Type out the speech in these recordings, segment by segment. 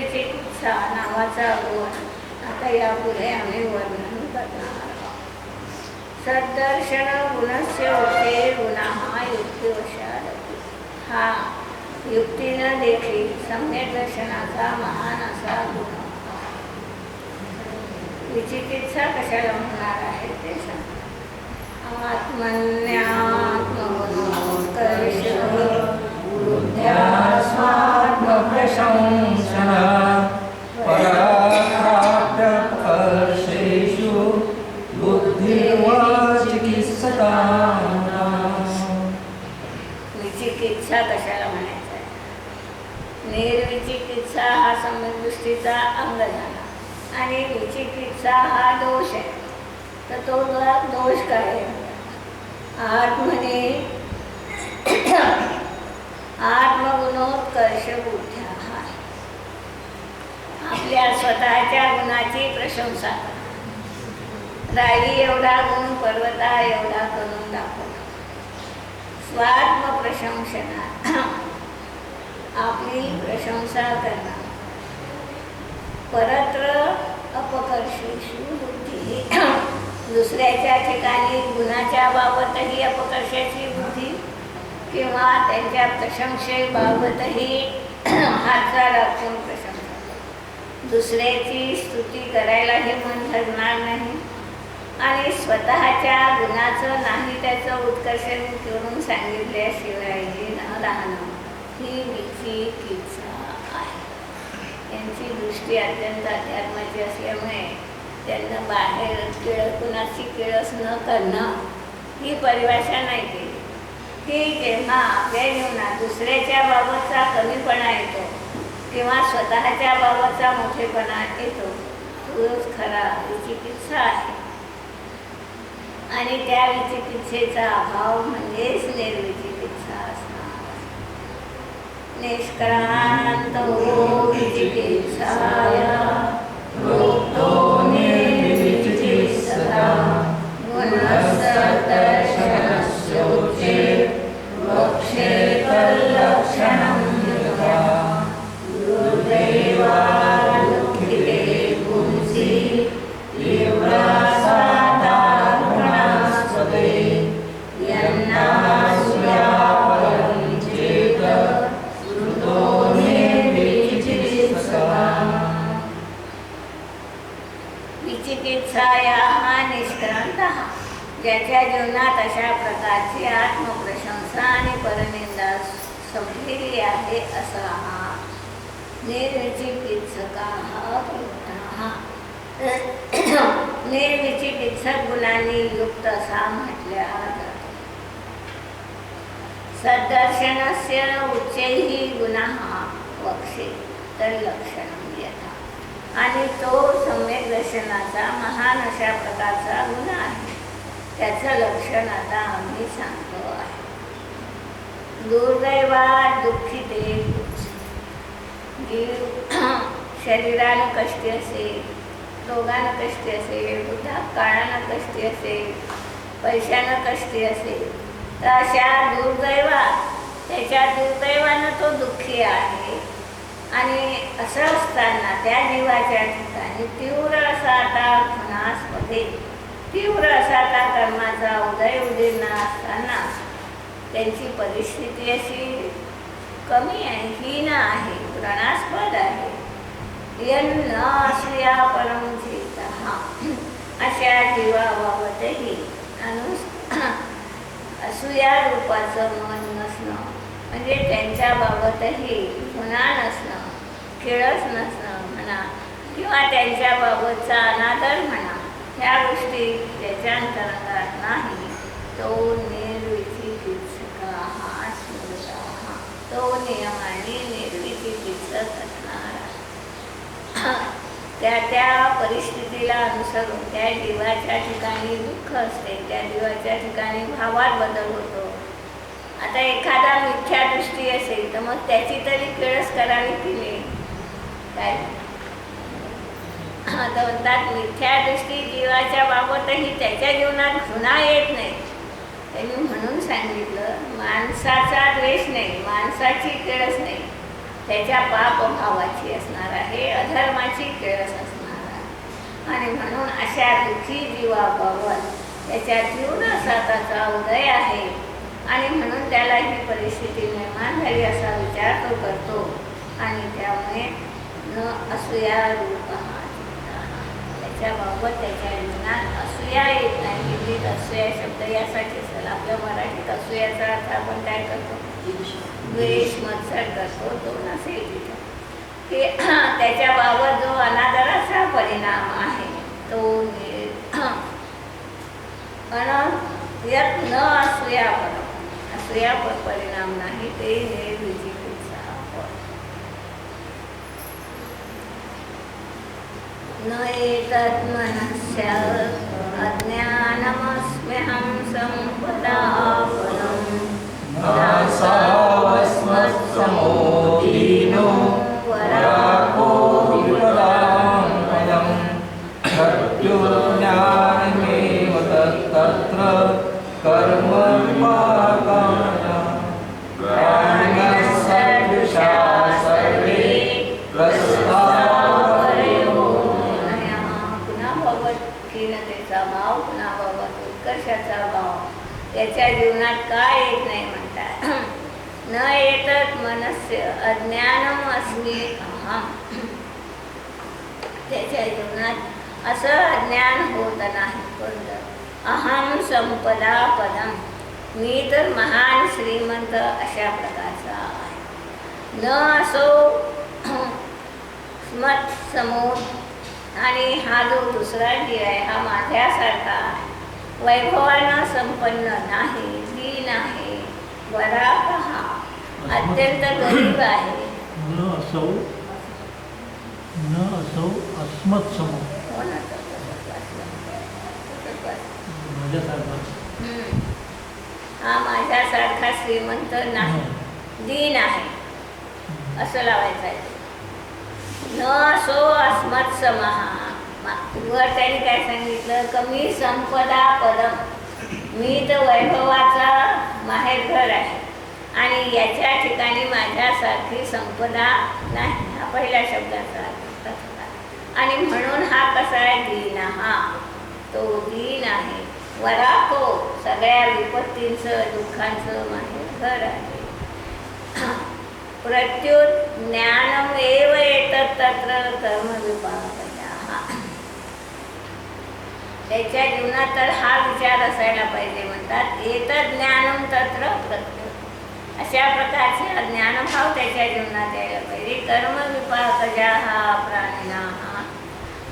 विचिकित्सा नावाचा गुण आता यापुढे आम्ही वर्णन करणार आहोत. सद्दर्शन गुणस्य होते गुणाहा युक्तिवशादपि. हा युक्तीनं देखील सम्यक दर्शनाचा महान असा गुण. विचिकित्सा कशाला म्हणणार आहे ते सांग. आत्मन्यात्मगुणोत्कर्ष बुद्ध्या स्वात्मप्रशंसना पराप्तकर्षेषु बुद्धिर्वाचिकित्सता. विचिकित्सा कशाला म्हणायचं आहे. निर्विचिकित्सा हा सम्यक दृष्टीचा अंग झाला आणि विचिकित्सा हा दोष आहे. तर तो दोष काय आहे. आत्मने आत्मगुणोत्कर्ष बुद्ध्या हा आपल्या स्वतःच्या गुणाची प्रशंसा करा. राई एवढा गुण पर्वता एवढा करून दाखवला. स्वात्मप्रशंसना आपली प्रशंसा करणार. परत्र अपकर्षेषु बुद्धी दुसऱ्याच्या ठिकाणी गुणाच्या बाबतही अपकर्षाची बुद्धी किंवा त्यांच्या प्रशंसेबाबतही हातचा राखून प्रशंसा. दुसऱ्याची स्तुती करायलाही मन धरणार नाही आणि स्वतःच्या गुणाचं नाही त्याचं उत्कर्षण करून सांगितल्याशिवायही न राहणं ही विचिकित्सा आहे. यांची दृष्टी अत्यंत अध्यात्माची असल्यामुळे त्यांना बाहेर कुणाची किळस न करणं ही परिभाषा नाही केली. की जेव्हा आपल्या जीवनात दुसऱ्याच्या बाबतचा कमीपणा येतो किंवा स्वतःच्या बाबतचा मोठेपणा येतो तोच खरा विचिकित्सा आहे. आणि त्या विचिकित्सेचा अभाव म्हणजेच निर्विचिकित्सा असणार. निष्क्रांत विचिकित्साया प्रोक्तो निर्विचिकित्सता गुणसद्दर्शनस्योच्ये वक्षे तल्लक्षणं यथा गुरुदेवा दुःखिते पुंसि तीव्रासादात्मनास्पदे यन्नासूया परं चेत श्रुतो निर्विचिकित्सता. विचिकित्साया हा निष्क्रांत ज्याच्या जीवनात अशा प्रकारची आत्मप्रशंसा आणि परनिंदा संपलेली आहे असा हा निर्विचिकित्सका हा निर्विचिकित्सक गुणांनी युक्त असा म्हटल्या जातो. सद्दर्शनस्य उच्चैहि गुणाः वक्षे तल्लक्षणं यथा. आणि तो सम्यक दर्शनाचा महान अशा प्रकारचा गुण आहे. त्याचं लक्षण आता आम्ही सांगतो आहे. दुर्दैवात दुःखिते जीव शरीरानं कष्टी असेल, रोगानं कष्टी असेल, वृद्धापकाळानं कष्टी असेल, पैशानं कष्टी असेल तर अशा दुर्दैवात त्याच्या दुर्दैवानं तो दुःखी आहे. आणि असं असताना त्या जीवाच्या ठिकाणी तीव्र असा आता घृणास्पदे तीव्र असा आता कर्माचा उदय उदीर्ण असताना त्यांची परिस्थिती अशी कमी आहे, हीन आहे, घृणास्पद आहे. यन्न असूया परम चेतः अशा जीवाबाबतही असूया रूपाचं मन नसणं म्हणजे त्यांच्याबाबतही गुन्हा नसणं, किळस नसणं म्हणा किंवा त्यांच्याबाबतचा अनादर म्हणा, ह्या गोष्टी त्याच्या अंतरंगात नाही. तो निर्विचिकित्सका हा स्मृता तो नियमाने निर्विचिकित्सक असणार. त्या परिस्थितीला अनुसरून त्या जीवाच्या ठिकाणी दुःख असते, त्या जीवाच्या ठिकाणी भावात बदल होतो. आता एखादा मिथ्या दृष्टी असेल तर मग त्याची तरी किळस करावी की नाही काय. आता म्हणतात मिथ्या दृष्टी जीवाच्या बाबतही त्याच्या जीवनात घृणा येत नाही. त्यांनी म्हणून सांगितलं माणसाचा द्वेष नाही, माणसाची किळस नाही, त्याच्या पाप भावाची असणार आहे. आणि म्हणून अशा दुःखी जीवाबाबत त्याच्या तीव्र साताचा उदय आहे आणि म्हणून त्याला ही परिस्थिती निर्माण झाली असा विचार तो करतो आणि त्यामुळे न असूया रूप त्याच्याबाबत त्याच्या जीवनात असूया येत नाही. हिंदीत असूया शब्द यासाठी असेल, आपल्या मराठीत असूयाचा अर्थ आपण काय करतो, द्वेष मत्सर करतो, तो नसेल तिथं. की त्याच्याबाबत जो अनादराचा परिणाम आहे तो यत न असूया असूया परिणाम नाही, ते निर्विजिकीचा न एतत् मनस्य अज्ञानमस्म्यहं सम्पदापरं नासावस्मत्समो दीनो वराको विपदां पदं सत्योज्ञानमेव तत्र कर्म प्राणिनस्सदृशा सर्वे प्रस्तावयो. पुन्हा बाबत क्षीणतेचा भाव, पुन्हा बाबत उत्कर्षाचा भाव त्याच्या जीवनात काय येत नाही म्हणतात. न एतत् मनस्य अज्ञानम अस्मि अहम, त्याच्या जीवनात असं अज्ञान होत नाही. कोणतं अहम संपदा पदम, मी तर महान श्रीमंत अशा प्रकारचा आहे. न असो स्मत समोर, आणि हा जो दुसरा जीव आहे हा माझ्यासारखा आहे, वैभवानं संपन्न नाही, दीन आहे, वराह हा अत्यंत गरीब आहे. न असो अस्मत् समो, माझ्यासारखा हा माझ्यासारखा श्रीमंत नाही, दीन आहे असं लावायचं आहे. न असो अस्मत् समहा, वर त्यांनी काय सांगितलं, कमी संपदा पदम, मी तर वैभवाचा माहेरघर आहे आणि याच्या ठिकाणी माझ्यासारखी संपदा नाही, हा पहिल्या शब्दाचा अर्थ. आणि म्हणून हा कसा आहे, दीन हा, तो दीन आहे. वराको, सगळ्या विपत्तींचं दुःखांचं माहेरघर आहे. प्रत्युत ज्ञानमेव एतत् तत्र कर्मविपाकः, त्याच्या जीवनात तर हा विचार असायला पाहिजे. म्हणतात एतत् ज्ञानम तत्र प्रत्युत, अशा प्रकारचे ज्ञानभाव त्याच्या जीवनात यायला पाहिजे. कर्मविपाकः प्राणिनः,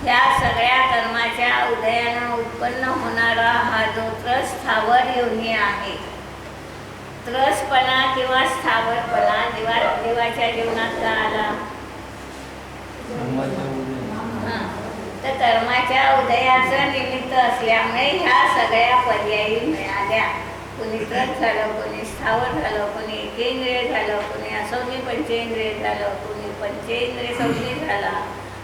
ह्या सगळ्या कर्माच्या उदयानं उत्पन्न होणारा हा जो त्रस स्थावर योनी आहे, त्रसपणा किंवा स्थावरपणा देवाच्या जीवनात का आला, तर कर्माच्या उदयाचं निमित्त असल्यामुळे ह्या सगळ्या पर्यायी मिळाल्या. कोणी त्रस झालं, कोणी स्थावर झालं, कोणी एकेंद्रिय झालं, कोणी असौनी पंचेंद्रिय झालं, कोणी पंचेंद्रिय सौनी झाला.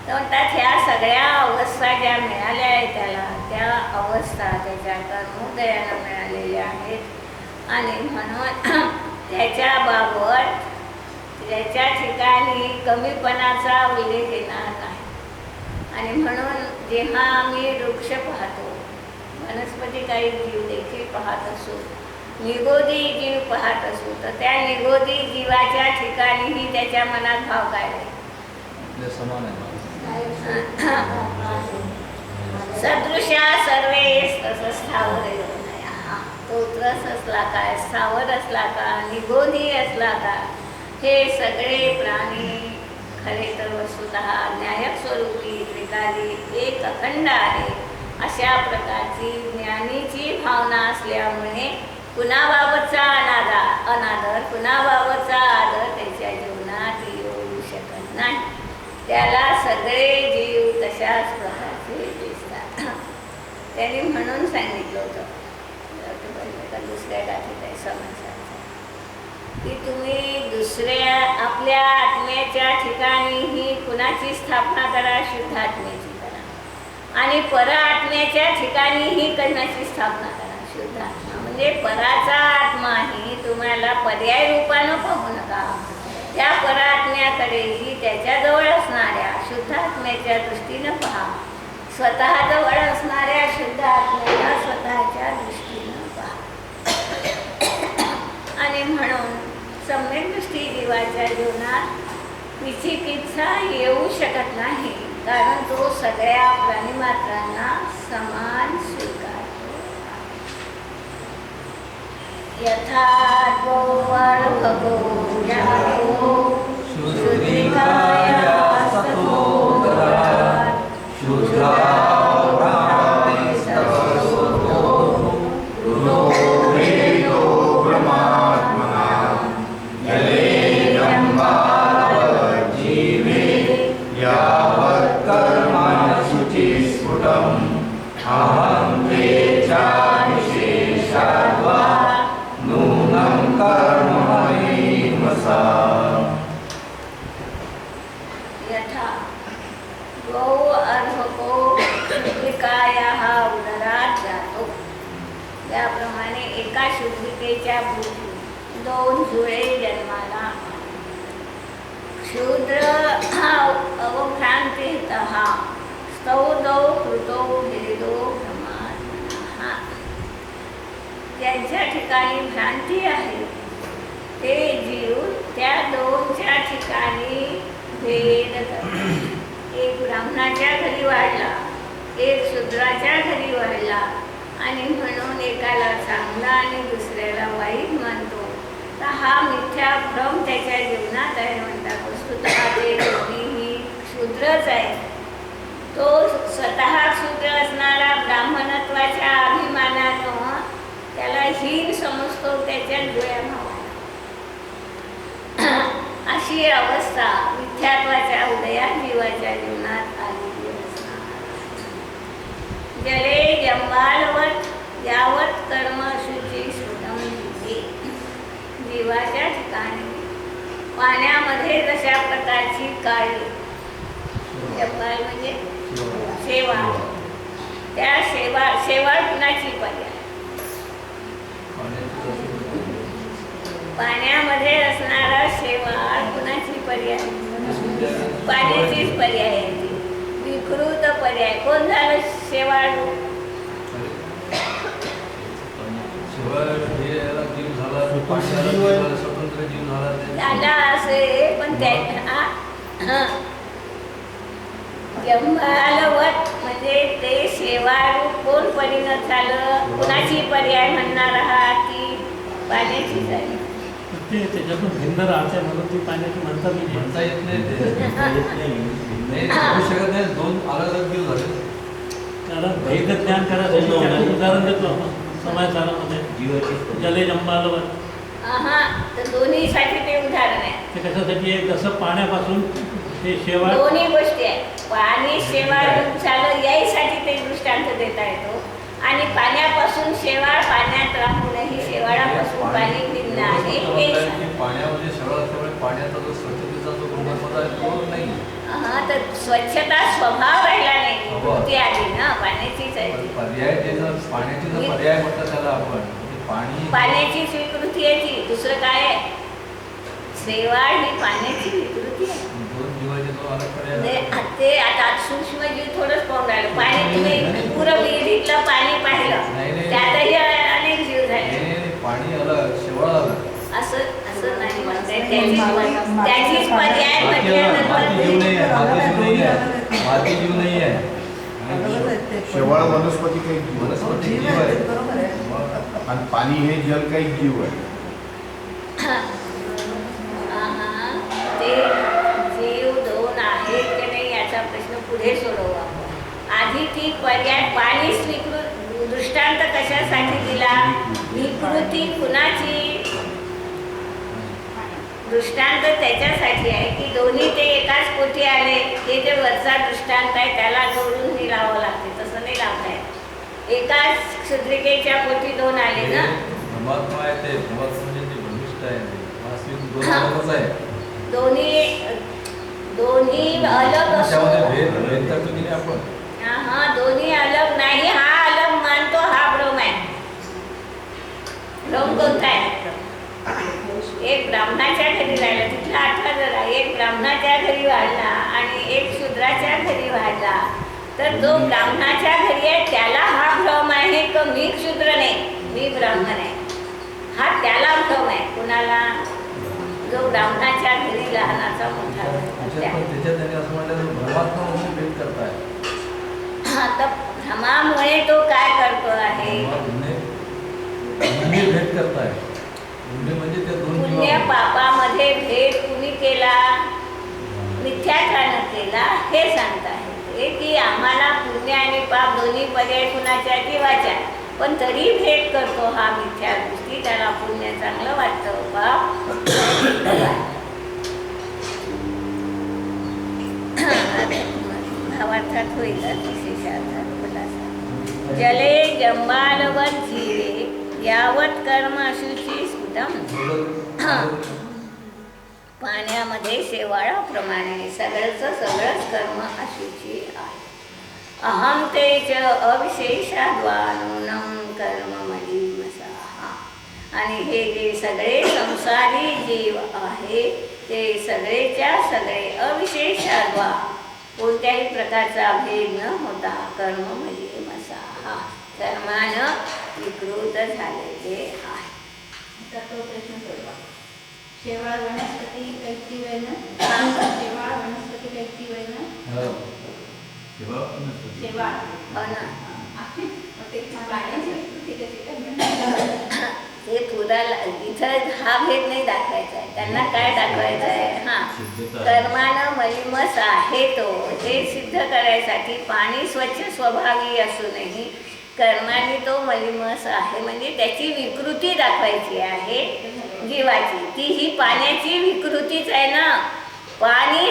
तर म्हणतात ह्या सगळ्या अवस्था ज्या मिळाल्या आहेत त्याला, त्या अवस्था त्याच्या कर्मोदयानं मिळालेल्या आहेत. आणि म्हणून त्याच्याबाबत त्याच्या ठिकाणी कमीपणाचा उल्लेख येणार नाही. आणि म्हणून जेव्हा आम्ही वृक्ष पाहतो, वनस्पती काही जीव देखील पाहत असू, निगोदी जीव पाहत असू, तर त्या निगोदी जीवाच्या ठिकाणीही त्याच्या मनात भाव काय आहे, समान आहे. सदृशा सर्वे तसं स्थावर तो त्रस असला काय, स्थावर असला का, निगोदी असला का, हे सगळे प्राणी खरे तर वस्तुतः न्यायक स्वरूपी त्रिकाली एक अखंड आहे. अशा प्रकारची ज्ञानीची भावना असल्यामुळे कुणाबाबतचा अनादर, कुणाबाबतचा आदर त्याच्या जीवनात येऊ शकत नाही. त्याला सगळे जीव तशाच प्रकारचे दिसतात. त्यांनी म्हणून सांगितलं होतं दुसऱ्या गाठीत आहे समाजात, की तुम्ही दुसऱ्या आपल्या आत्म्याच्या ठिकाणीही कुणाची स्थापना करा, शुद्ध आत्म्याची करा, आणि पर आत्म्याच्या ठिकाणीही कुणाची स्थापना करा, शुद्ध आत्मा. म्हणजे पराचा आत्माही तुम्हाला पर्याय रूपानं पाहू नका, त्या परात्म्याकडेही त्याच्याजवळ असणाऱ्या शुद्ध आत्म्याच्या दृष्टीनं पहा. स्वतःजवळ असणाऱ्या शुद्ध आत्म्याला स्वतःच्या दृष्टीनं पहा. आणि म्हणून सम्यक दृष्टी जीवाच्या जीवनात विचिकित्सा येऊ शकत नाही, कारण तो सगळ्या प्राणीमात्रांना समान स्वीकारतो. यथा द्वौर्भगो ज्ञानो शुद्धिकाया सतोदरात् यथा गौ अर्भको शुद्धिकायाः उदरात जातो, याप्रमाणे एका शुद्धिकेच्या भोवती 2 जुळे जन्माला. शूद्र अवभ्रांतितः स्तौदौ कृतो भेदो भ्रमात्मनः. ज्यांच्या ठिकाणी भ्रांती आहे ते जीव त्या 2च्या ठिकाणी भेद करतात. एक ब्राह्मणाच्या घरी वाढला, एक शूद्राच्या घरी वाढला, आणि म्हणून एकाला चांगला आणि दुसऱ्याला वाईट मानतो. तर हा मिथ्या भ्रम त्याच्या जीवनात आहे म्हणतात. वस्तुतः ते दोन्हीही शूद्रच आहे. तो स्वतः शूद्र असणारा ब्राह्मणत्वाच्या अभिमानानं त्याला हीन समजतो त्याच्या डोळ्याभावाला. अशी अवस्था मिथ्यात्वाच्या उदयात जीवाच्या जीवनात आलेली असणार. जले जंबालवत यावत कर्म शुची श्रुतम जिते. जीवाच्या ठिकाणी पाण्यामध्ये जशा प्रकारची काळी, जंबाल म्हणजे शेवाळ, त्या शेवाळ कुणाची पर्याय? पाण्यामध्ये असणारा शेवाळ कुणाची पर्याय? पाण्याचीच पर्याय आहे ती. विकृत पर्याय. कोण झालं शेवाळू? झाला असे, पण त्या जंबालवत म्हणजे ते शेवाळू कोण परिणत झालं? कुणाची पर्याय म्हणणार आहात? ती पाण्याची झाली. ते त्याच्यातून भिन्न राहते म्हणून ती पाण्याची म्हणता येत नाही ते. होऊ शकत नाही. 2 अलग अलग जीव झाले. त्याला भेद ज्ञान करायचं त्याचं उदाहरण देतो आपण समाजकारामध्ये. जले जंबालवत. तर दोन्हीसाठी ते उदाहरण आहे. ते कशासाठी आहे? जसं पाण्यापासून ते शेवाळ, दोन्ही गोष्टी आहेत. पाणी शेवाळ झालं यासाठी ते दृष्टांत देता येतो, आणि पाण्यापासून शेवाळ पाण्यात राहूनही शेवाळापासून पाणी भिन्न आहे. पाण्यामध्ये शेवाळ पाण्याचा जो स्वच्छतेचा जो गुणधर्म आहे तो नाही. तर स्वच्छता स्वभाव राहिला नाही, कृती आली ना पाण्याचीच आहे. पर्याय पाण्याची जर पर्याय म्हटलं त्याला आपण पाण्याची स्वीकृती आहे ती. दुसरं काय आहे? शेवाळ ही पाण्याची विकृती आहे. ते आता सूक्ष्म जीव थोडंच पाहून राहिलं. पाणी तुम्ही पुरं विहिरीतलं पाणी पाहिलं, त्यातही अनेक जीव झाले. पाणी अलग, शेवाळ अलग. असं नाही म्हणताय. त्याचीच पर्याय माती जीव नाही आहे. शेवाळ वनस्पती काही वनस्पती जीव आहे, आणि पाणी हे जल काही जीव आहे. ते जीव 2 आहेत की नाही याचा प्रश्न पुढे सोडवा. आधी ती पर्याय पाणी स्वीकृत दृष्टांत कशासाठी दिला? विकृती कुणाची? दृष्टांत त्याच्यासाठी आहे की दोन्ही ते एकाच पोटी आले. हे जे वरचा दृष्टांत आहे त्याला जोडून हे लावावं लागते, तसं नाही लावता येत. एकाच क्षुद्रिकेच्या पोटी 2 आले ना. परमात्मा आहे ते, परमात्मा म्हणजे ते भूमिष्ठ आहे, दोन आहे. दोन्ही अलग असून आपण दोन्ही अलग नाही. हा अलग मानतो, हा भ्रम आहे. भ्रम कोणता आहे? एक ब्राह्मणाच्या घरी राहिला, तिथला आठवा जरा. एक ब्राह्मणाच्या घरी वाढला आणि एक शूद्राच्या घरी वाढला, तर जो ब्राह्मणाच्या घरी आहे त्याला हा भ्रम आहे की मी क्षुद्र नाही, मी ब्राह्मण आहे. हा त्याला भ्रम आहे. कुणाला? जो ब्राह्मणाच्या घरी लहानाचा मोठा पण त्या. त्याच्यात त्यांनी असं म्हटलं भ्रमात्मा भेद करताय. हा, तर भ्रमामुळे तो काय करतो आहे? पुण्य भेद करताय. पुण्य म्हणजे त्या दोन पुण्य जीवा पापामध्ये भेद कुणी केला? मिथ्याचारानं केला हे सांगत आहे की आम्हाला पुण्य आणि पाप दोन्ही पर्याय कुणाच्या? जीवाच्या. पण तरी भेद करतो हा मिथ्या दृष्टी. त्याला पुण्य चांगलं वाटतं, पाप भावार्थात होईल अतिशय खुलासा. जले जंबालवत जीवे यावत कर्म अशुची सुदम. पाण्यामध्ये शेवाळाप्रमाणे सगळंच कर्म अशुची आहे. अहंतेच अविशेषाद्वानुनं कर्म मलिमसा. आणि हे जे सगळे संसारी जीव आहे ते सगळेच्या सगळे अविशेषाद्वा कोणत्याही प्रकारचा भेद न होता कर्म मलिमसा कर्मानं विकृत झालेले आहे. तो प्रश्न सोडवा. शेवाळ वनस्पती कैती वैन, शेवाळ वनस्पती कैती वैन, शेवाळ हो ना. ते पाण्याची विकृती कशी काय? ते पुराला इथं हा भेद नाही दाखवायचा आहे. त्यांना काय दाखवायचं आहे? हां, कर्मानं मलिमस आहे तो हे सिद्ध करायसाठी पाणी स्वच्छ स्वभावी असूनही कर्माने तो मलिमस आहे म्हणजे त्याची विकृती दाखवायची आहे जीवाची. ती ही पाण्याची विकृतीच आहे ना. पाणी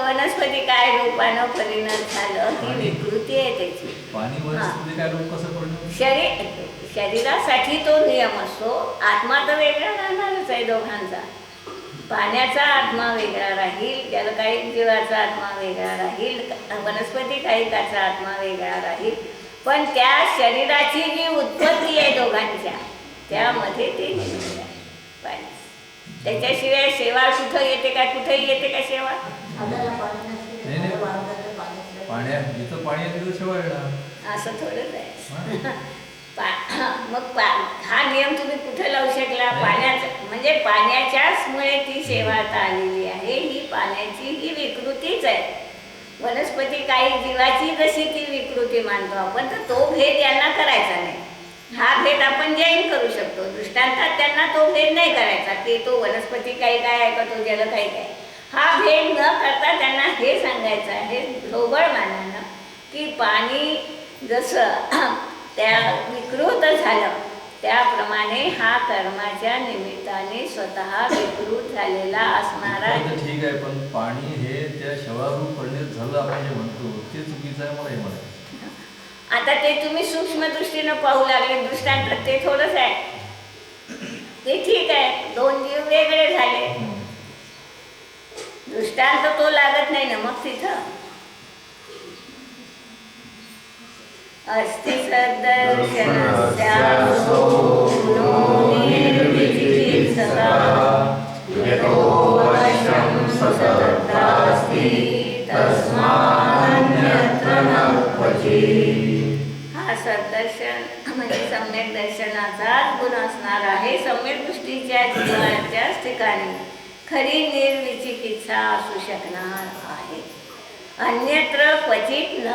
वनस्पती काय रूपानं परिणत झालं ही विकृती आहे त्याची. पाणी वनस्पती काय रूप कसं पडलं? शरीरासाठी तो नियम असतो. आत्मा तर वेगळा राहणारच आहे दोघांचा. पाण्याचा आत्मा वेगळा राहील, ज्याला काही जीवाचा आत्मा वेगळा राहील, वनस्पती काहीकाचा आत्मा वेगळा राहील. पण त्या शरीराची जी उत्पत्ती आहे दोघांच्या त्यामध्ये ते निमित्त आहे पाणी. त्याच्याशिवाय शेवाळ कुठं येते का? कुठेही येते का शेवाळ? पाण्यात जिथं पाणी आहे तिथं शेवाळ येणार. असं थोडंच आहे. मग हा नियम तुम्ही कुठे लावू शकला? पाण्याचं म्हणजे पाण्याच्याच मुळे ती शेवाळता आलेली आहे. ही पाण्याची ही विकृतीच आहे. वनस्पती काही जीवाची जशी ती विकृती मानतो आपण, तर तो भेद यांना करायचा नाही. हा भेद आपण जैन करू शकतो. दृष्टांतात त्यांना तो भेद नाही करायचा की तो वनस्पती काही काय आहे का तो जल काही काय. हा भेद न करता त्यांना हे सांगायचं आहे ढोबळ मानानं की पाणी जसं त्या विकृत झालं त्याप्रमाणे हा कर्माच्या निमित्ताने स्वतः विकृत झालेला असणारा. ठीक आहे, पण पाणी हे त्या शेवाळरूप परिणत झालं आपण जे म्हणतो ते चुकीचं आहे. मला हे म्हणायचं. आता ते तुम्ही सूक्ष्म दृष्टीनं पाहू लागले. दृष्टांत ते थोडंच आहे. ते ठीक आहे, दोन जीव वेगळे झाले. दृष्टांत तो लागत नाही ना मग तिथं. अस्ति सद्दर्शनस्यासो नो निर्विचिकित्सता यतो वश्यं सततास्ति तस्मान्यत्र न क्वचित्. हा सद्दर्शन म्हणजे सम्यक दर्शनाचाच गुण असणार आहे. सम्यक दृष्टीच्या जीवाच्याच ठिकाणी खरी निर्विचिकित्सा असू शकणार आहे. अन्यत्र क्वचित न.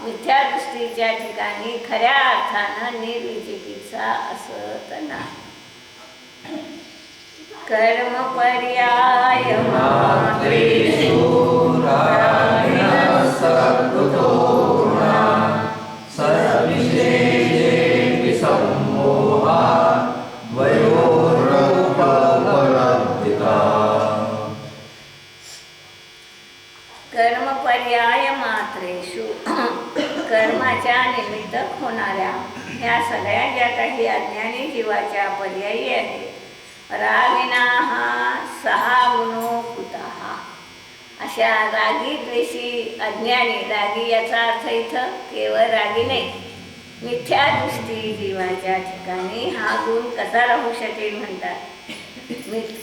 मिथ्या दृष्टीच्या ठिकाणी खऱ्या अर्थानं निर्विचिकित्सा असत नाही. कर्म पर्याय मात्रेषु कर्मपर्याय मात्रेषु कर्माच्या निमित्तक होणाऱ्या ह्या सगळ्या ज्या काही अज्ञानी जीवाच्या पर्यायी आहेत. रागिनाः सहा गुणो कुतः. अशा रागी द्वेषी अज्ञानी, रागी याचा अर्थ इथं केवळ रागी नाही, मिथ्या दृष्टी जीवाच्या ठिकाणी हा गुण कसा राहू शकेल म्हणतात.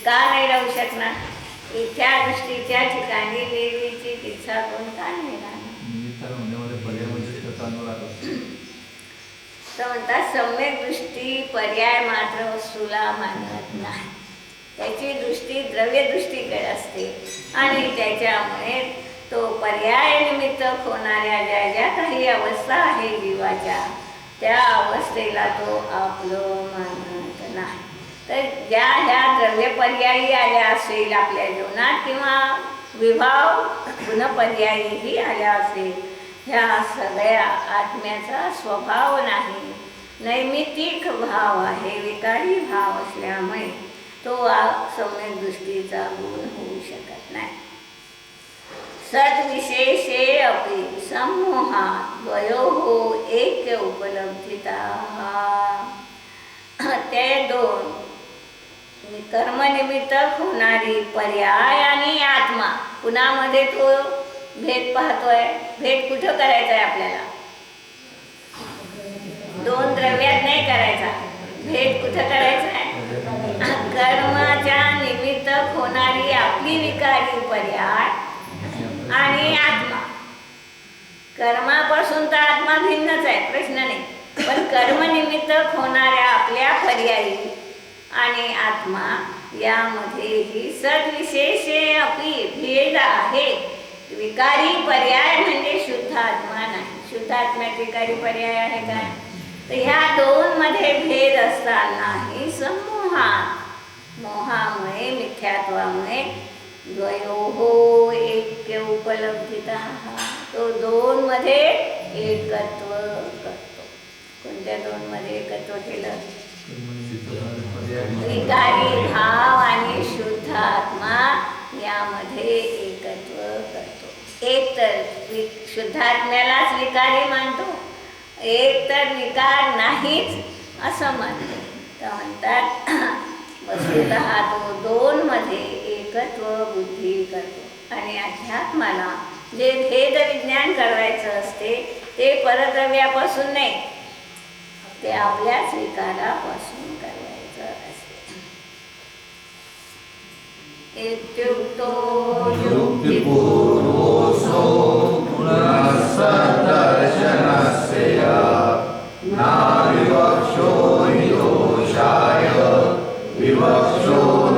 का नाही राहू शकणार? मिथ्या दृष्टीच्या ठिकाणी निर्विचिकित्सा गुण का नाही राहणार? निमित्तानं होण्यामध्ये पर्याय म्हणजे त्याचा अनुराग असतो. तर म्हणतात सम्यक दृष्टी पर्याय मात्र वस्तूला मानत नाही. त्याची दृष्टी द्रव्यदृष्टीकडे असते आणि त्याच्यामुळे तो पर्याय निमित्त होणाऱ्या ज्या ज्या काही अवस्था आहे जीवाच्या त्या अवस्थेला तो आपलं मानत नाही. तर ज्या ह्या द्रव्यपर्यायी आल्या असेल आपल्या जीवनात किंवा विभाव गुणपर्यायीही आल्या असेल, ह्या सगळ्या आत्म्याचा स्वभाव नाही, नैमित्तिक भाव आहे, विकारी भाव असल्यामुळे तो सम्यक दृष्टीचा गुण होऊ शकत नाही. सद्विशेषे अपि सम्मोहात् द्वयोः ऐक्य उपलब्धिताः. ते दोन कर्मनिमित्त होणारी पर्याय आणि आत्मा, पुन्हामध्ये तो भेद पाहतोय. भेद कुठं करायचा आहे आपल्याला? दोन द्रव्यात नाही करायचा. भेद कुठं करायचा आहे? कर्माच्या निमित्त होणारी आपली विकारी पर्याय आणि आत्मा. कर्मापासून तर आत्मा भिन्नच आहे, प्रश्न नाही. पण कर्मनिमित्त होणाऱ्या आपल्या पर्यायी आणि आत्मा यामध्येही सद्विशेषे अपि भेद आहे. विकारी पर्याय म्हणजे शुद्ध आत्मा नाही. शुद्ध आत्म्यात विकारी पर्याय आहे का? तर ह्या दोन मध्ये भेद असतानाही समूहात मोहामुळे मिथ्यात्वामुळे द्वयोः ऐक्य उपलब्धितः, तो दोन मध्ये एकत्व करतो. कोणत्या दोन मध्ये एकत्व केलं? विकारी भाव आणि शुद्ध आत्मा यामध्ये एकत्व करतो. एक तर शुद्ध आत्म्यालाच विकारी मानतो, एक तर विकार नाहीच असं मानतो. तर म्हणतात वस्तुतः तो दोन मध्ये एकत्व बुद्धी करतो. आणि अध्यात्माला जे भेद विज्ञान करायचं असते ते परद्रव्यापासून नाही, ते आपल्याच विकारापासून करायचं असते. इत्युक्तो युक्तिपूर्वोऽसौ गुणसदर्शनस्य नाविवक्षो हि दोषाय विवक्षो न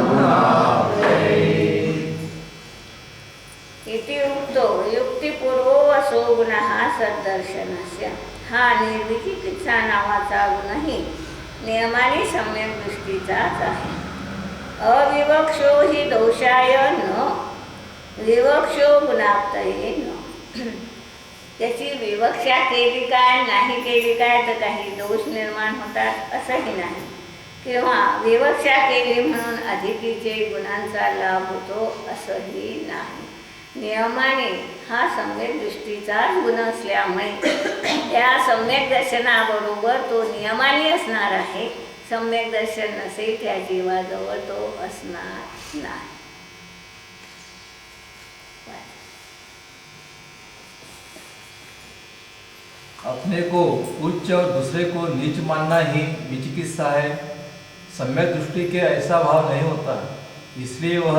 गुणाप्यै. इति उक्तो युक्तिपूर्वो असो गुणः सद्दर्शनस्य. हा निर्विचिकित्सा नावाचा गुणही नियमाने सम्यक दृष्टीचाच आहे. अविवक्षो हि दोषाय न विवक्षो गुणाप्तये न. त्याची विवक्षा केली काय नाही केली काय तर काही दोष निर्माण होतात असंही नाही, किंवा विवक्षा केली म्हणून अधिकीचे गुणांचा लाभ होतो असंही नाही. नियमाने हा सम्यक दृष्टीचाच गुण असल्यामुळे त्या सम्यक दर्शनाबरोबर तो नियमाने असणार आहे. सम्यक दर्शन नसेल त्या जीवाजवळ तो असणार नाही. अपने को उच्च और दूसरे को नीच मानना ही विचिकित्सा है. सम्यक दृष्टि के ऐसा भाव नहीं होता, इसलिए वह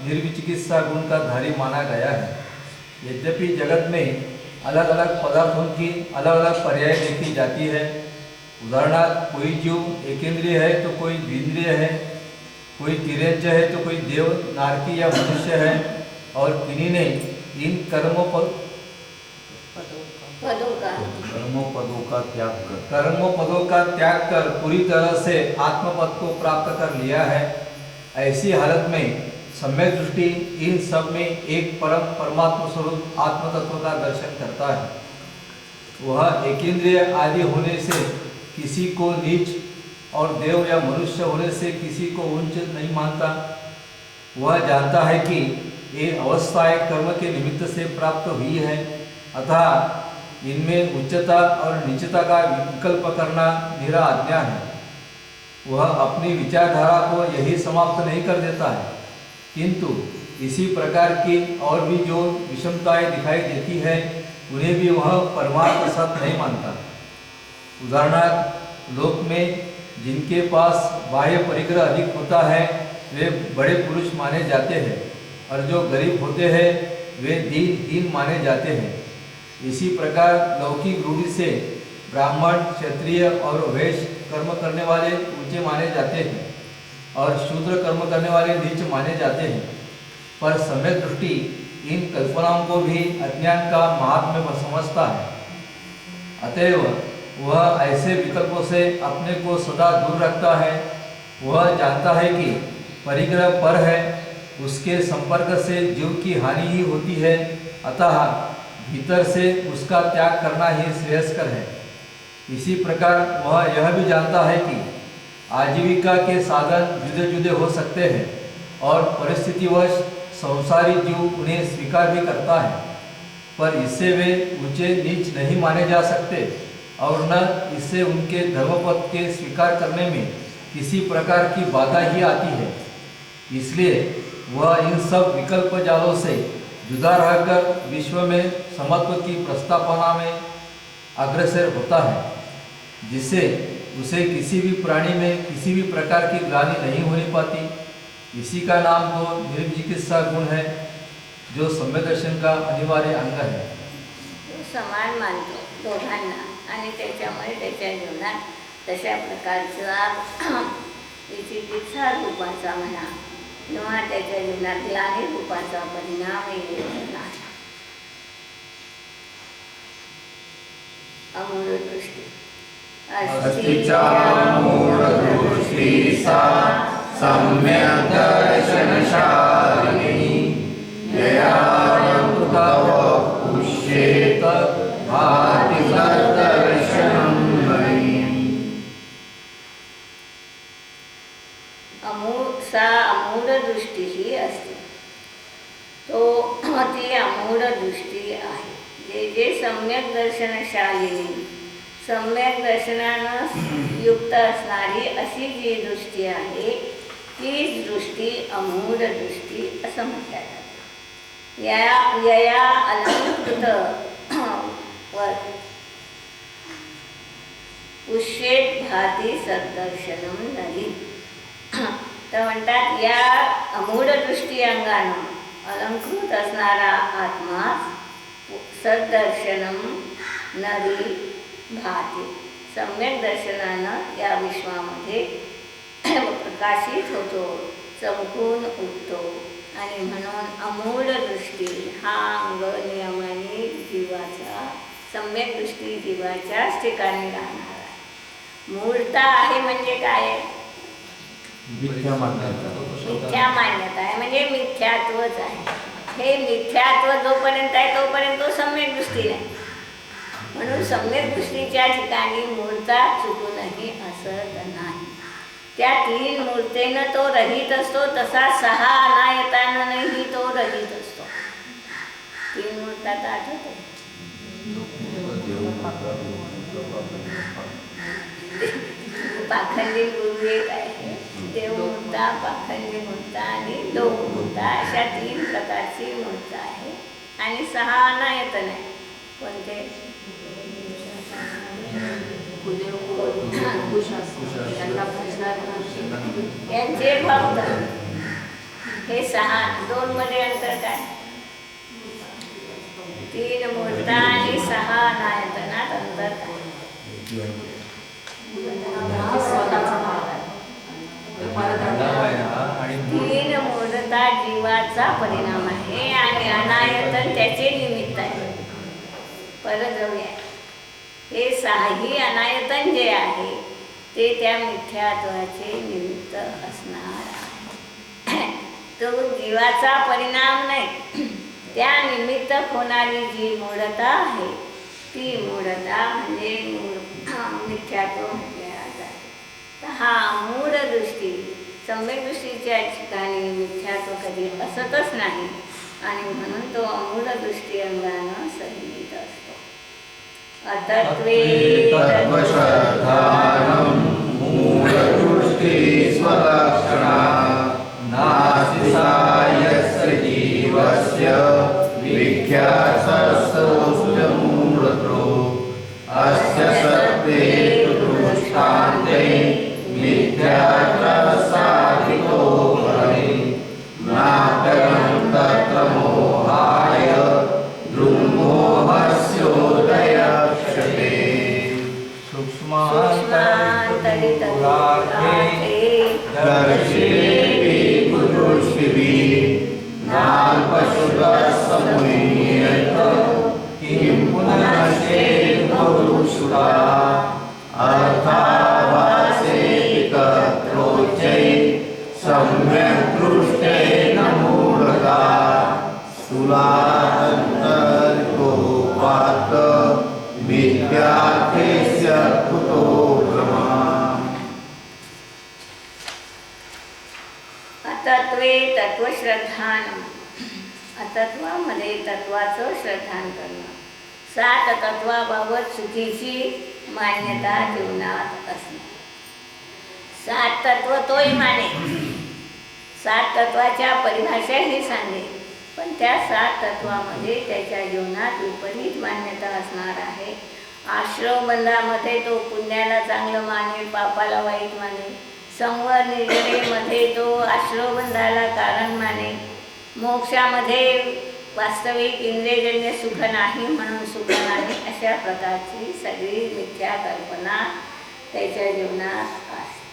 निर्विचिकित्सा गुण का धारी माना गया है. यद्यपि जगत में अलग अलग पदार्थों की अलग अलग पर्याय देखी जाती है. उदाहरणार्थ कोई जीव एकेंद्रिय है तो कोई द्विंद्रिय है, कोई तिर्यंच है तो कोई देव नारकी या मनुष्य है. और किन्हीं ने इन कर्मों पदों का त्याग कर पूरी तरह से आत्मपद को प्राप्त कर लिया है. ऐसी हालत में सम्यक दृष्टि इन सब में एक परमात्मा स्वरूप आत्म तत्व का दर्शन करता है. वह एकेंद्रिय आदि होने से किसी को नीच और देव या मनुष्य होने से किसी को उच्च नहीं मानता. वह जानता है कि ये अवस्थाएं कर्म के निमित्त से प्राप्त हुई है, अतः इनमें उच्चता और नीचता का विकल्प करना निरा अज्ञा है. वह अपनी विचारधारा को यही समाप्त नहीं कर देता है, किंतु इसी प्रकार की और भी जो विषमताएं दिखाई देती है उन्हें भी वह परमार्थ सत्य नहीं मानता. उदाहरणार्थ लोक में जिनके पास बाह्य परिग्रह अधिक होता है वे बड़े पुरुष माने जाते हैं, और जो गरीब होते हैं वे दीन माने जाते हैं. इसी प्रकार लौकिक रूढ़ि से ब्राह्मण, क्षत्रिय और वैश्य कर्म करने वाले ऊंचे माने जाते हैं और शूद्र कर्म करने वाले नीच माने जाते हैं। पर सम्यक दृष्टि इन कल्पनाओं को भी अज्ञान का महात्म्य समझता है। अतएव वह ऐसे विकल्पों से अपने को सदा दूर रखता है। वह जानता है कि परिग्रह पर है, उसके संपर्क से जीव की हानि ही होती है, अतः भीतर से उसका त्याग करना ही श्रेयस्कर है। इसी प्रकार वह यह भी जानता है कि आजीविका के साधन जुदे जुदे हो सकते हैं और परिस्थितिवश संसारी जीव उन्हें स्वीकार भी करता है, पर इससे वे ऊंचे नीच नहीं माने जा सकते और न इससे उनके धर्मपद के स्वीकार करने में किसी प्रकार की बाधा ही आती है। इसलिए वह इन सब विकल्प जालों से जुदा रहकर विश्व में समत्व की प्रस्तावना में अग्रसर होता है, जिससे उसे किसी भी प्राणी में किसी भी प्रकार की ग्लानि नहीं होने पाती। इसी का नाम तो निर्विचिकित्सा गुण है, जो सम्य दर्शन का अनिवार्य अंग है। तो समान मानतो दोघांना आणि त्याच्यामुळे त्याच्या जीवनात तशा प्रकारचा विचिकित्सा रूपाचा म्हणा किंवा त्याच्या जीवनात ग्लानी रूपाचा परिणाम येत नाही। अमूढदृष्टी अस्तिचा मूढदृष्टी सा सम्यक् दर्शनशालिनी ययानन्तव पुष्येत भाति तद्दर्शनं मयि। अमूढ दृष्टी ही असते, तो ती अमूढ दृष्टी आहे। जे सम्यक दर्शनशालिनी, सम्यक दर्शनानं युक्त असणारी अशी जी दृष्टी आहे, तीच दृष्टी अमूढ दृष्टी असं म्हटलं जातं। यया अलंकृत पुष्येत भाती सद्दर्शनम नरी। तर म्हणतात या अमूढ दृष्टी अंगानं अलंकृत असणारा आत्मा सद्दर्शनम नरी भाती, सम्यक दर्शनानं या विश्वामध्ये प्रकाशित होतो, चमकून उठतो आणि म्हणून अमूढ दृष्टी हा अंग नियमाने जीवाचा, सम्यक दृष्टी जीवाच्याच ठिकाणी राहणार आहे। मूढता आहे म्हणजे काय? मिथ्या मान्यता। मिथ्या मान्यता आहे म्हणजे मिथ्यात्वच आहे। हे मिथ्यात्व जोपर्यंत आहे तोपर्यंत तो सम्यक दृष्टी नाही। म्हणून सम्यक दृष्टीच्या ठिकाणी मूर्ता चुकूनही असत नाही। त्या तीन मूर्तेनं तो रहित असतो, तसा सहा अनायतानंही तो रहित असतो। तीन मूर्ता तर आठवते? पाखंडी गुरु एक आहे, देवमूर्ता, पाखंडी मूर्ता आणि लोकमूर्ता अशा तीन प्रकारची मूर्ता आहे आणि सहा अनायतन आहे। कोणते? यांचे भक्त हे सहा। दोन मध्ये अंतर काय? तीन मूर्ता आणि सहा अनायतनात अंतर काय? तीन मूर्ता जीवाचा परिणाम आहे आणि अनायतन त्याचे निमित्त आहे। परत जाऊया, हे सहाही अनायतन जे आहे ते त्या मिथ्यात्वाचे निमित्त असणार आहे। तो जीवाचा परिणाम नाही, त्या निमित्त होणारी जी मूढता आहे ती मूढता म्हणजे मिथ्यात्व म्हटल्या जाते। तर हा मूढ दृष्टी, सम्यक दृष्टीच्या ठिकाणी मिथ्यात्व कधी असतच नाही आणि म्हणून तो अमूढ दृष्टी अंगानं सहित असतो। अतत्वे तत्वश्रद्धानं मूढदृष्टी स्वलक्षणा नास्ति सा यस्य जीवस्य विख्यातस्तोऽस्य मूढतो अस्य सत्त्वे दृष्टान्ते मिथ्यात्वसाधितो भवेत् नात्यं तत्र मोहाय दृग्मोहस्यो श्रद्धान, तत्वामध्ये तत्वाचं श्रद्धान करणं. 7 तत्वाबाबत चुकीची मान्यता जीवनात असणे. 7 तत्व तोही माने, 7 तत्वाच्या परिभाषाही सांगे, पण त्या 7 तत्वामध्ये त्याच्या जीवनात विपरीत मान्यता असणार आहे. आश्रमबंधामध्ये तो पुण्याला चांगलं मानेल, पापाला वाईट मानेल. संवर निर्जरेमध्ये तो आश्रमबंधाला कारण मानेल. मोक्षामध्ये वास्तविक इंद्रियजन्य सुख नाही म्हणून सुख नाही, अशा प्रकारची सगळी मिथ्या कल्पना त्याच्या जीवनात असते.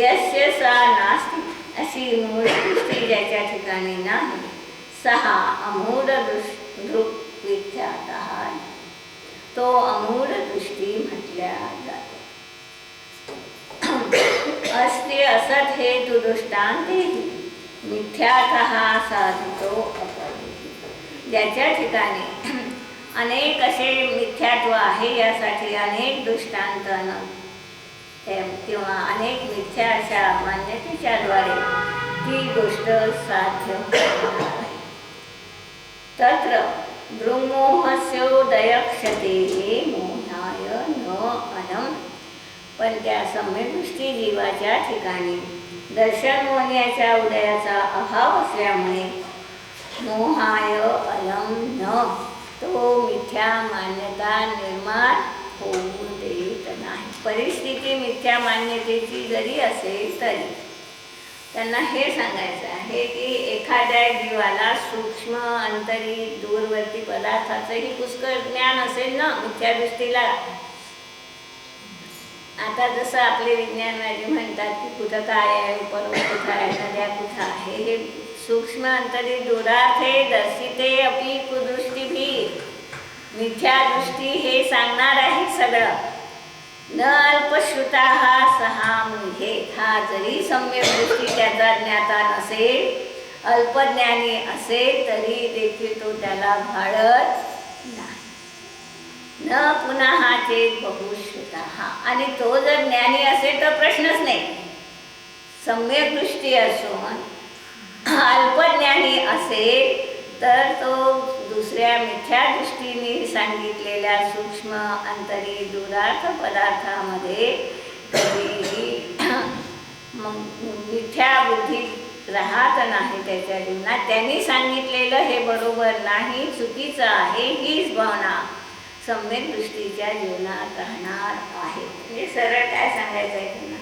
यस्य सा नास्ति, अशी मूळ दृष्टी ज्याच्या ठिकाणी नाही. 6 अमूढ दृक् विख्यातः, तो अमूढ दृष्टी म्हटल्या जातो. अस्ति असत हेतु दृष्टांतेहि मिथ्यातः साधितो अपरिहि, ज्याच्या ठिकाणी अनेक असे मिथ्यात्व आहे, यासाठी अनेक दृष्टांत किंवा अनेक मिथ्या अशा मान्यतेच्या द्वारे ती गोष्ट साध्य होणार आहे. तत्र दृङ्मोहस्योदयक्षते मोहाय न अनम, पण त्या सम्यक्दृष्टी जीवाच्या ठिकाणी दर्शन होण्याच्या उदयाचा अभाव असल्यामुळे मोहाय अलम न, तो मिथ्या मान्यता निर्माण होऊ देत नाही. परिस्थिती मिथ्या मान्यतेची जरी असेल तरी त्यांना हे सांगायचं आहे की एखाद्या जीवाला सूक्ष्म अंतरित दूरवर्ती पदार्थाचंही पुष्कळ ज्ञान असेल ना मिथ्या दृष्टीला. आता जसं आपले विज्ञानवादी म्हणतात की कुठं काय आहे, पर्वत कुठं आहे, नद्या कुठं आहे, हे सूक्ष्म अंतरित दूरार्थे दर्शिते अपि कुदृष्टीभी, मिथ्या दृष्टी हे सांगणार आहे सगळं. न अल्पश्रुताः सहामुहे, हा जरी सम्यक दृष्टी त्याचा ज्ञाता नसेल, अल्पज्ञानी असेल तरी देखील तो त्याला भाळत नाही. न पुन्हा चेत बहुश्रुताः, आणि तो जर ज्ञानी असेल तर प्रश्नच नाही. सम्यक दृष्टी असून अल्पज्ञानी असेल तर तो दुसऱ्या मिथ्या दृष्टीने सांगितलेल्या सूक्ष्म अंतरी दूरार्थ पदार्थामध्ये कधीही मिथ्या बुद्धी राहत नाही त्याच्या जीवनात. त्यांनी सांगितलेलं हे बरोबर नाही, चुकीचं आहे, हीच भावना सम्यक दृष्टीच्या जीवनात राहणार आहे. म्हणजे सरळ काय सांगायचं आहे त्यांना,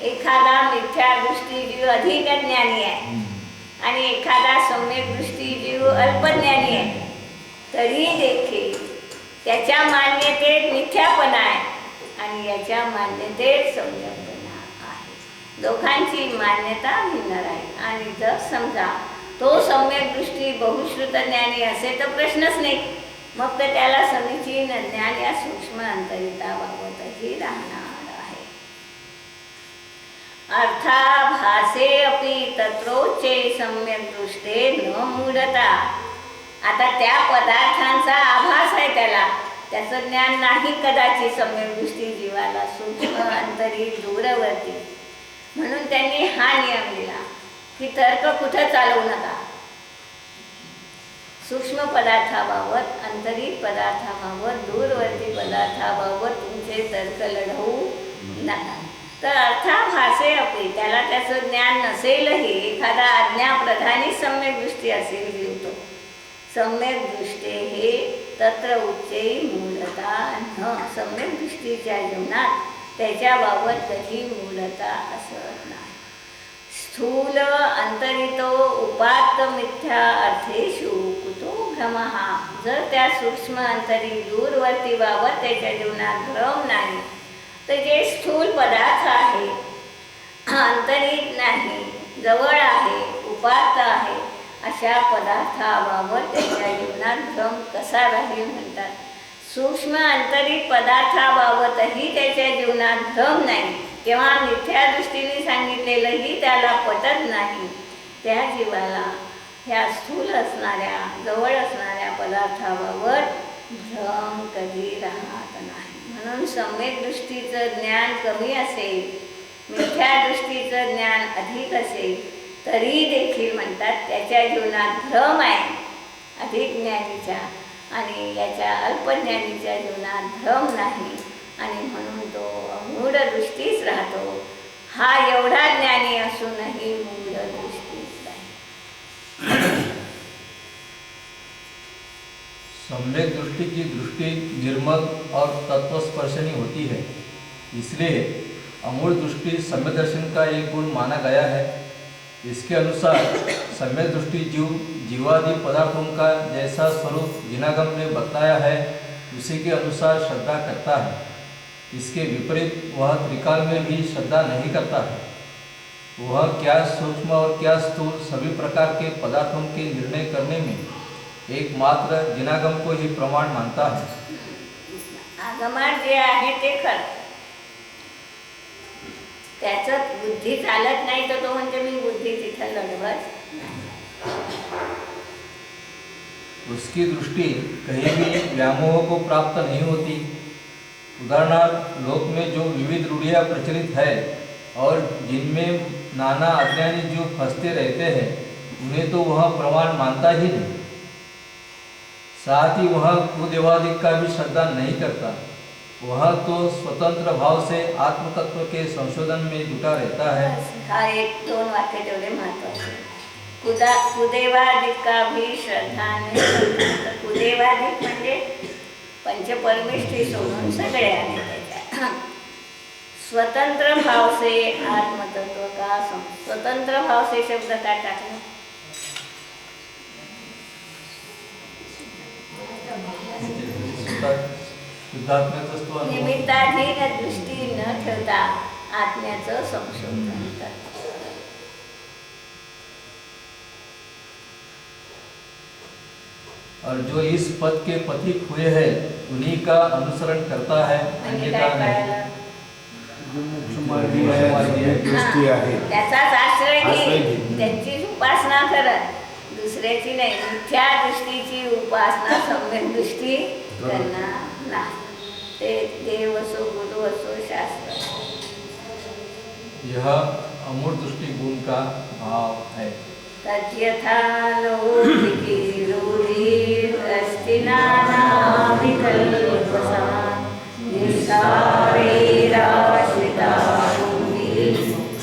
एखादा मिथ्या दृष्टी जीव अधिक ज्ञानी आहे आणि एखादा सम्यक दृष्टी जीव अल्पज्ञानी आहे, तरी देखील त्याच्या मान्यतेत मिथ्यापणा आहे आणि याच्या मान्यतेत सम्यकपणा आहे. दोघांची मान्यता भिन्न आहे. आणि जर समजा तो सम्यक दृष्टी बहुश्रुत ज्ञानी असेल तर प्रश्नच नाही, मग तर त्याला समीचीन ज्ञान या सूक्ष्म अंतरिताबाबतही राहणार आहे. अर्थाभासे अपि तत्रोच्चे सम्यक दृष्टे न मूढता, आता त्या पदार्थांचा आभास आहे त्याचं ज्ञान नाही कदाचित सम्यक दृष्टी जीवाला सूक्ष्म अंतरित दूरवर्ती. म्हणून त्यांनी हा नियम दिला की तर्क कुठं चालवू नका. सूक्ष्म पदार्थाबाबत, अंतरित पदार्थाबाबत, दूरवर्ती पदार्थाबाबत तुमचे तर्क लढवू नका. तर अर्थाभासे अपि, त्याला त्याचं ज्ञान नसेलही, एखादा अज्ञाप्रधानी सम्यक दृष्टी असेल जीवतो. सम्यक दृष्टे हे तत्र उच्चे मूढता न, सम्यक दृष्टीच्या जीवनात त्याच्याबाबत कधी मूढता असत नाही. स्थूल अंतरितो उपात्त मिथ्या अर्थेषु कुतो भ्रमः, जर त्या सूक्ष्म अंतरी दूरवर्तीबाबत त्याच्या जीवनात भ्रम नाही तर जे स्थूल पदार्थ आहे, अंतरित नाही, जवळ आहे, उपात्त आहे, अशा पदार्थाबाबत त्याच्या जीवनात भ्रम कसा राहील म्हणतात. सूक्ष्म अंतरित पदार्थाबाबतही त्याच्या जीवनात भ्रम नाही किंवा मिथ्या दृष्टीने सांगितलेलंही त्याला पटत नाही, त्या जीवाला ह्या स्थूल असणाऱ्या, जवळ असणाऱ्या पदार्थाबाबत भ्रम कधी राहत नाही. म्हणून सम्यक दृष्टीचं ज्ञान कमी असेल, मिथ्या दृष्टीचं ज्ञान अधिक असेल तरी देखील म्हणतात त्याच्या जीवनात भ्रम आहे अधिक ज्ञानीच्या, आणि याच्या अल्पज्ञानीच्या जीवनात भ्रम नाही, आणि म्हणून तो मूढ दृष्टीच राहतो. हा एवढा ज्ञानी असूनही मूढ दृष्टीच राहील. सम्यक दृष्टि की दृष्टि निर्मल और तत्वस्पर्शनी होती है, इसलिए अमूढ़ दृष्टि सम्यक दर्शन का एक गुण माना गया है. इसके अनुसार सम्यक दृष्टि जीवादि पदार्थों का जैसा स्वरूप जिनागम में बताया है उसी के अनुसार श्रद्धा करता है. इसके विपरीत वह त्रिकाल में भी श्रद्धा नहीं करता है. वह क्या सूक्ष्म और क्या स्थूल सभी प्रकार के पदार्थों के निर्णय करने में एकमात्र जिनागम को ही प्रमाण मानता है. आगमात जे आहे ते खरं, त्याचं बुद्धी चालत नाही तर तो म्हणजे मी बुद्धी तिथं लढवत. उसकी दृष्टि कहीं भी व्यामोह को प्राप्त नहीं होती. उदाहरणार्थ लोक में जो विविध रूढ़ियाँ प्रचलित है और जिनमें नाना अज्ञानी जीव फंसते रहते हैं, उन्हें तो वह प्रमाण मानता ही नहीं. साथ ही वह कुदेवादिक का भी श्रद्धा नहीं करता. वह तो स्वतंत्र भाव से आत्मतत्व के संशोधन में जुटा रहता है. हा एक दोन वाक्य तेवढे महत्वाचे. कुदेवादिक का भी श्रद्धा नाही. कुदेवादिक म्हणजे पंचपरमेष्ठी सोडून सगळे आले त्याच्या. स्वतंत्र भाव से आत्मतत्व का स्वतंत्र भाव से शब्द का टाकला. निमित्ताधीन दृष्टी न ठेवता आत्म्याचं संशोधन करतात. और जो इस पद के पथिक हुए हैं उन्हीं का अनुसरण करता है, अन्यथा नहीं. दृष्टी आहे त्याचाच आश्रय आश्रय घे, घे. त्यांचीच उपासना करत, दुसऱ्याची नाही. मिथ्या दृष्टीची उपासना सम्यक दृष्टी करणार नाही. ते देव असो गुरु असो शास्त्र असो. यह अमूढ़ दृष्टि गुण का भाव है. तद्यथा लौकिकी रूढिरस्ति नाना विकल्पसा निस्सारैराश्रिता रूढिः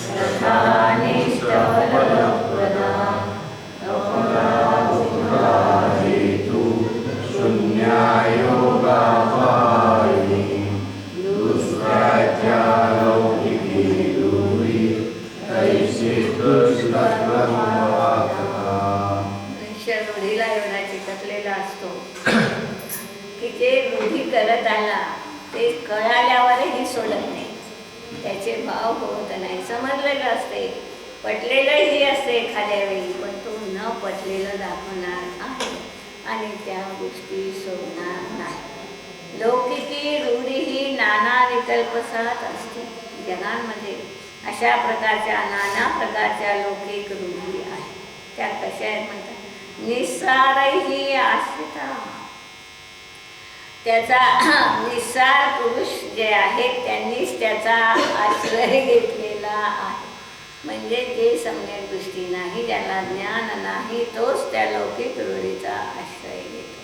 तथा निष्ठफलप्रदा हेतु शून्यायोगापायि दुष्प्राच्या लौकिकी रूढी तैसे मनुष्य रूढीला एवढा चिकटलेला असतो की जे रूढी करत आला ते कळाल्यावरही सोडत नाही. त्याचे भाव होत नाही. समजलेलं असते, पटलेलंही असते एखाद्या वेळी, पण तो न पटलेलं दाखवणार आहे आणि त्या गोष्टी सोडणार नाही. लौकिकी रूढी ही नाना विकल्पसात असते. जगांमध्ये अशा प्रकारच्या नाना प्रकारच्या लौकिक रूढी आहेत. त्या कशा आहेत म्हणतात, निस्सारही आश्रिता. त्याचा निस्सार पुरुष जे आहेत त्यांनीच त्याचा आश्रय घेतलेला आहे. म्हणजे जे सम्यक दृष्टी नाही, ज्याला ज्ञान नाही, तोच त्या लौकिक रूढीचा आश्रय घेतो.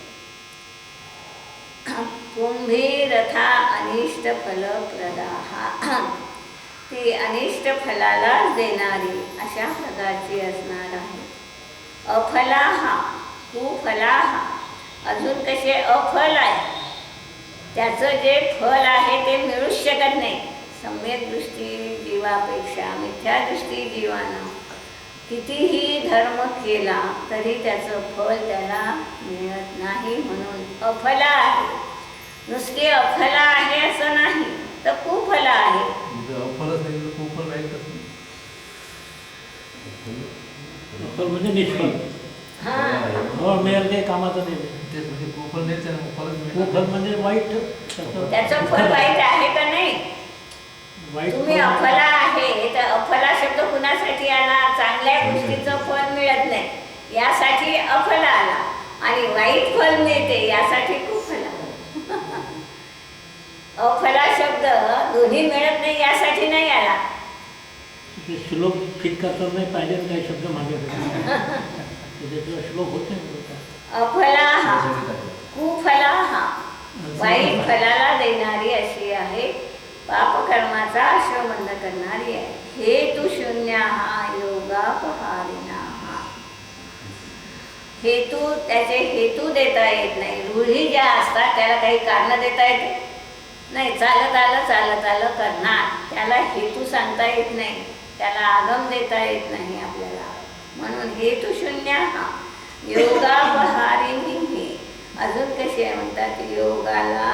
कुंभीरथा अनिष्ट फलप्रदाहा. ती अनिष्ट फलालाच देणारी अशा प्रकारची असणार आहे. अफलाहा कुफलाहा. अजून कसे अफल आहे, त्याचं जे फल आहे ते मिळूच शकत नाही. सम्यक दृष्टी जीवापेक्षा मिथ्या दृष्टी जीवानं कितीही धर्म केला तरी त्याचं फल त्याला मिळत नाही. म्हणून अफला आहे. नुसते अफला आहे असं नाही, तर कुफला आहे. फल म्हणजे निष्फळ. हां, फळ मिळेल काही कामाचं नाही. कुफल म्हणजे वाईट. त्याचं फल वाईट आहे का नाही. वाईट तुम्ही फळ. अफला आहे तर अफला शब्द कुणासाठी आला, चांगल्या गोष्टीचं फल मिळत नाही यासाठी अफला आला, आणि वाईट फल मिळते यासाठी कुफला. अफला शब्द दोन्ही मिळत नाही यासाठी नाही आला. ते श्लोक फिट करताना पाहिजे काही शब्द मागे त्याच्याशिवाय श्लोक होत नाही. अफलाहा कुफलाहा वाईट फलाला देणारी अशी आहे, पापकर्माचा आश्रय बंद करणारी आहे. हेतू शून्य हा योगापहारिणा हा. हेतू त्याचे हेतू देता येत नाही. रूढी ज्या असतात त्याला काही कारण देता येते नाही. चालत आलं करणार, त्याला हेतू सांगता येत नाही, त्याला आगम देता येत नाही आपल्याला. म्हणून हेतू शून्य हा योगापहारिणी हे. अजून कशी आहे म्हणतात, योगाला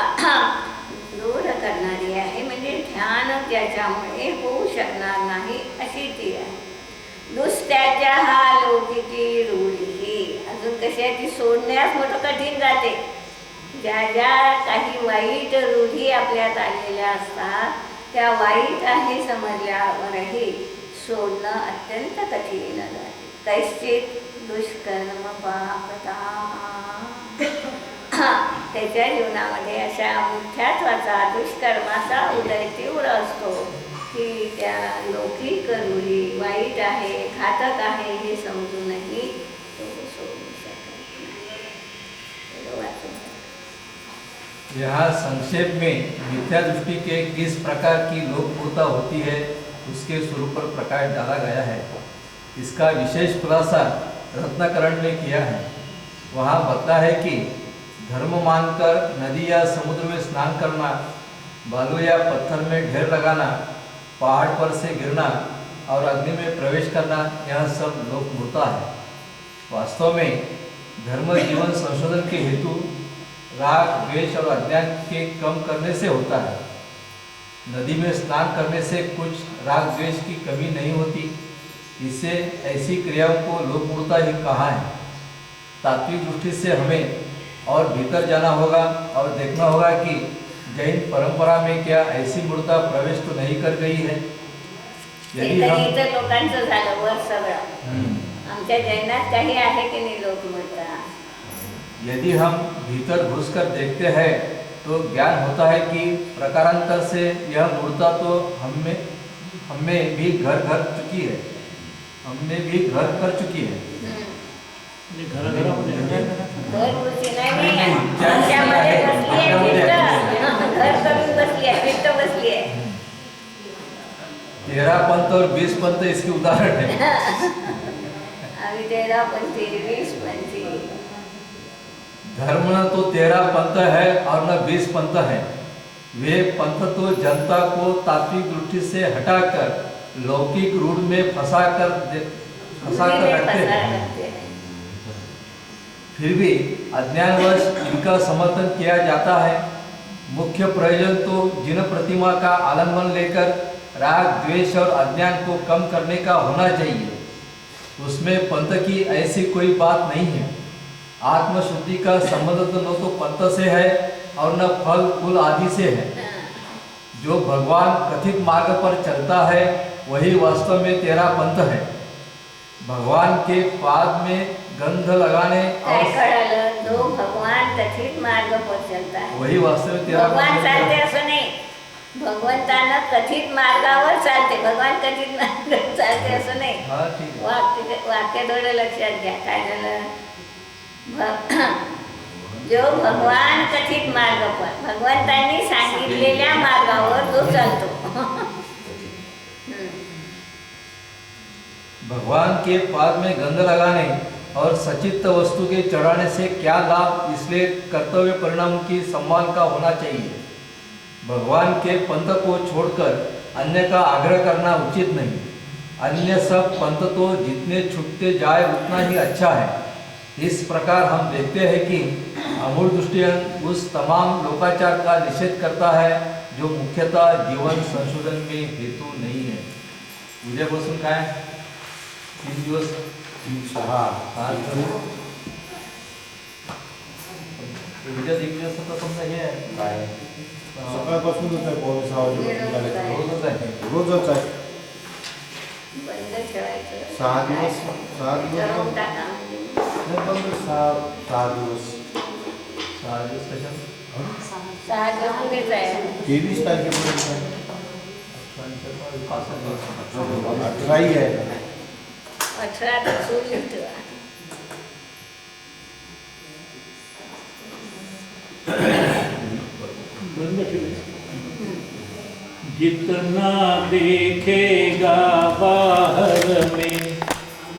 दूर करणारी आहे, म्हणजे ध्यान त्याच्यामुळे होऊ शकणार नाही अशी ती आहे. दुसत्याच्या हा लौकिकी रूढी अजून कशी आहे, ती सोडण्यास मोठं कठीण जाते. ज्या ज्या काही वाईट रूढी आपल्यात आलेल्या असतात त्या वाईट आहे समजल्यावरही सोडणं अत्यंत कठीण जाते. कैश्चित दुष्कर्म पापता त्याच्या जीवनामध्ये अशा मुख्यत्वाचा दुष्कर्माचा उदय तीव्र असतो की त्या लौकिक रूढी वाईट आहे, घातक आहे हे समजूनही तो सोडू शकत नाही. यहाँ संक्षेप में मिथ्या दृष्टि के किस प्रकार की लोकपूर्ता होती है उसके स्वरूप पर प्रकाश डाला गया है. इसका विशेष खुलासा रत्नाकरण में किया है. वहाँ बता है कि धर्म मानकर नदी या समुद्र में स्नान करना, बालू या पत्थर में ढेर लगाना, पहाड़ पर से गिरना और अग्नि में प्रवेश करना, यह सब लोकमूर्ता है. वास्तव में धर्म जीवन संशोधन के हेतु राग द्वेष और अज्ञान के कम करने से होता है. नदी में स्नान करने से कुछ राग द्वेष की कमी नहीं होती. इससे ऐसी क्रियाओं को लोकमूर्ता ही कहा है. तात्विक दृष्टि से हमें और भीतर जाना होगा और देखना होगा कि जैन परंपरा में क्या ऐसी मूर्ता प्रवेश तो नहीं कर गई है. यदि हम इतर लोकांचं झालं वर सगळं, आमच्या जैनात काही आहे की नहीं लोकमूर्ता. यदि हम भीतर घुसकर देखते हैं तो ज्ञान होता है कि प्रकारांतर से यह मूर्ता तो हमें भी घर चुकी है, हमने भी घर कर चुकी है. घराघरामध्ये घरगुती नाही, आमच्यामध्ये बसली आहे पिष्ट, घर करून बसली आहे, पिष्ट बसली आहे. 13 पंथ और 20 पंथ इसके उदाहरण है. आम्ही 13 पंथी 20 पंथी. धर्म न तो 13 पंथ है और न 20 पंथ है. वे पंथ तो जनता को तात्विक दृष्टि से हटाकर लौकिक रूढ़ में फंसा कर रखते हैं. फिर भी अज्ञानवश इनका समर्थन किया जाता है. मुख्य प्रयोजन तो जिन प्रतिमा का आलम्बन लेकर राग द्वेष और अज्ञान को कम करने का होना चाहिए. उसमें पंथ की ऐसी कोई बात नहीं है. आत्मशुद्धि का संबंध तो न तो पंथ से है और न फल फूल आदि से है. जो भगवान कथित मार्ग पर चलता है वही वास्तव में 13 पंथ है. भगवान के पाद में गंध लगाने काय और कळालं, जो भगवान कथित मार्ग पर चलता है वही वास्तव में 13 भगवान चालते पंथ है. असं नाही. भगवंतानं कथित मार्गावर चालते, भगवान कथित मार्गावर चालते असं नाही. हाँ ठीक है. वाक्य थोडं लक्षात घ्या. काय झालं, जो भगवान कथित मार्ग पर, भगवंतांनी सांगितलेल्या मार्गावर जो चालतो. भगवान के पाद में गंध लगाने और सचित्त वस्तु के चढ़ाने से क्या लाभ, इसलिए कर्तव्य परिणाम की सम्मान का होना चाहिए. भगवान के पंथ को छोड़कर अन्य का आग्रह करना उचित नहीं. अन्य सब पंथ तो जितने छूटते जाए उतना ही अच्छा है. इस प्रकार हम देखते हैं कि अमूल दृष्टियन उस तमाम लोकाचार का निषेध करता है जो मुख्यतः जीवन संशोधन में हेतू नहीं है. उद्यापासून काय 3 दिवस 5 उद्या दिवस आता समजा हे आहे काय सकाळपासूनच आहे, 5:30 रोजच आहे. रोजच आहे. बंद ठेवायचं. 6 दिवस ठरवून टाका म्हणजे. नाही, बंद 6 दिवस. 6 दिवस कशात 6 दिवस पुढेच आहे. 23 तारखेपर्यंत आहे. 18 ही आहे. 18 तर सूर्य ठेवा. जितना देखेगा